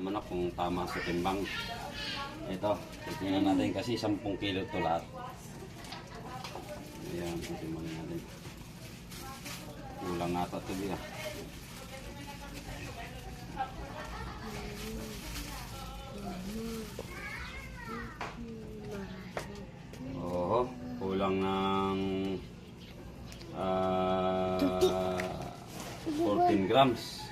Manok kung tama sa timbang. Ito, tingnan natin kasi 10 kilo to lahat. Ayan, timbangin natin. Kulang ata ito biya. Oo, kulang ng 14 grams.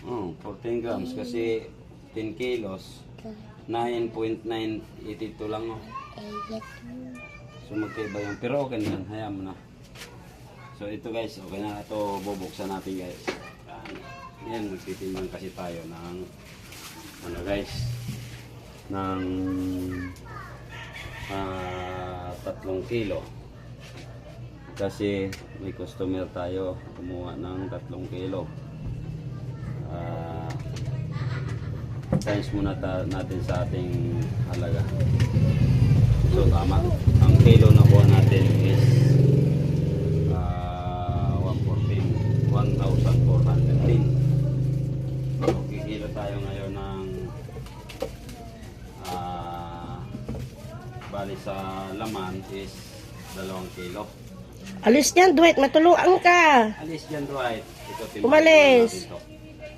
14 grams kasi 10 kilos 9.982 lang. So magkaiba yung, pero okay na yan, hayaan mo na. So ito guys, okay na ito, bubuksan natin guys. Yan, magtitimbang kasi tayo ng ano guys, ng 3 kilo. Kasi may customer tayo kumuha ng 3 kilo. Times muna natin sa ating halaga. So tama, ang kilo na kuha natin is 1,410. So kikilo tayo ngayon ng bali sa laman is 2 kilo. Alis niyan, Dwight. Matuluan ka. Alis dyan, Dwight. Ito, Umalis.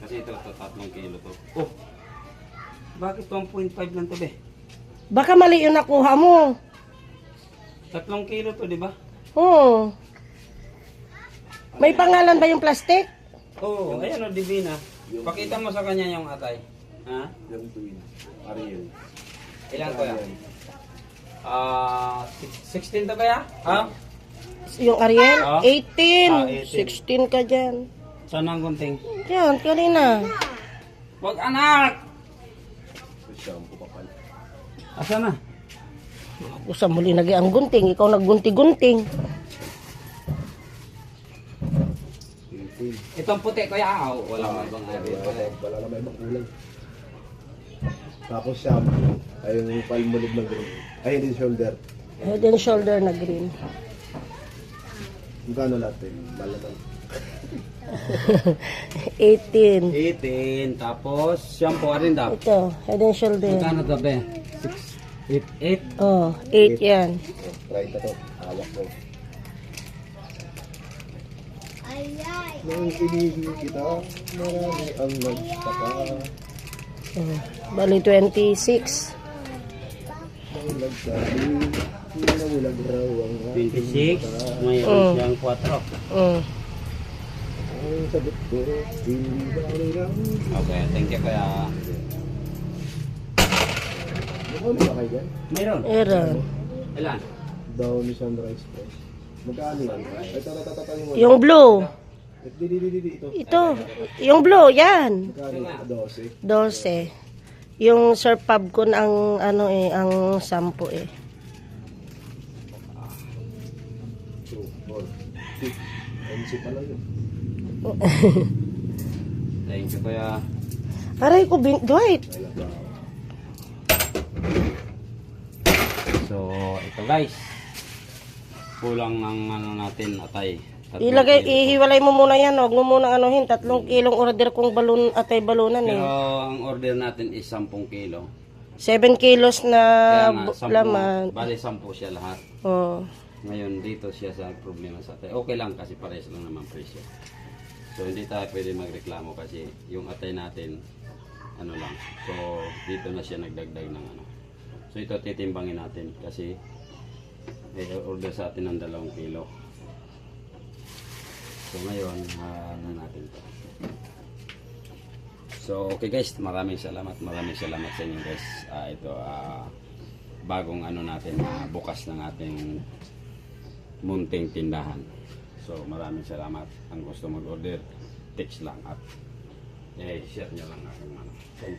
Kasi ito 3 kilo to. Oh, bakit 1.5 lang to be? Baka mali yung nakuha mo. 3 kilo to, di ba? Oo. May pangalan ba yung plastic? Oo, ayan o, Divina. Pakita mo sa kanya yung atay. Ha? Yung twin. Ariel. Ilan ko yan? 16 to kaya? Ha? Yung Ariel? Ah? 18. 18. 16 ka dyan. Saan ang gunting? Yan, kanina. Wag anak! Shampoo pa pala. Asa na? Ako sa muli nagi ang gunting. Ikaw naggunti-gunting. Itong puti ko ya. Wala ibang Ariel. Wala na may ibang kulay. Tapos shampoo. Ay yung palmolive na green. Ay hindi shoulder. Head and shoulder na green. Magkano lahat eh? Balatang. 18. 18. Tapos, shampoo rin daw. Ito, head and shoulder. Magkano to be? 6, 8, 8. Oh, 8 yan. Try ito to. Hawak ko. Nung pinigil kita, marami ang nagtaka. Oh, bali 26. Nang nagsabi, nawalag raw ang 26. Mayroon siyang 4. Mm. ang sagot ko. Hindi ba lang? Okay, thank you kaya. Nakuli ba kayo dyan? Mayroon. Meron. Ilan? Down ni Sunrise Press. Magkano yan? Ay, tatatatayin mo. Yung blue. Di, ito. Ito. Yung blue, yan. Magkano? 12. 12. Yung Sir Pub ko ang ano eh, ang 10 eh. 2, 4, 6. 11 pala yun. Thank you kaya. Aray ko, Dwight. So, ito guys. Kulang ng ano natin atay. Ilagay, ihiwalay mo muna yan. Huwag mo muna anuhin. 3 kilong order kong balon, atay balunan Pero eh. ang order natin is 10 kilo. 7 kilos na Kaya nga, 10, laman. bali 10 siya lahat. Oh. Ngayon dito siya sa problema sa atay. Okay lang kasi pares lang naman presyo. So hindi tayo pwede magreklamo kasi yung atay natin ano lang. So dito na siya nagdagdag ng ano. So ito titimbangin natin kasi order sa atin ng 2 kilo. So ngayon ano natin to. So okay guys, maraming salamat sa inyo guys. Ito bagong ano natin bukas ng ating munting tindahan. So maraming salamat. Ang gusto mag-order, text lang at share nyo lang aking ano. Thank you.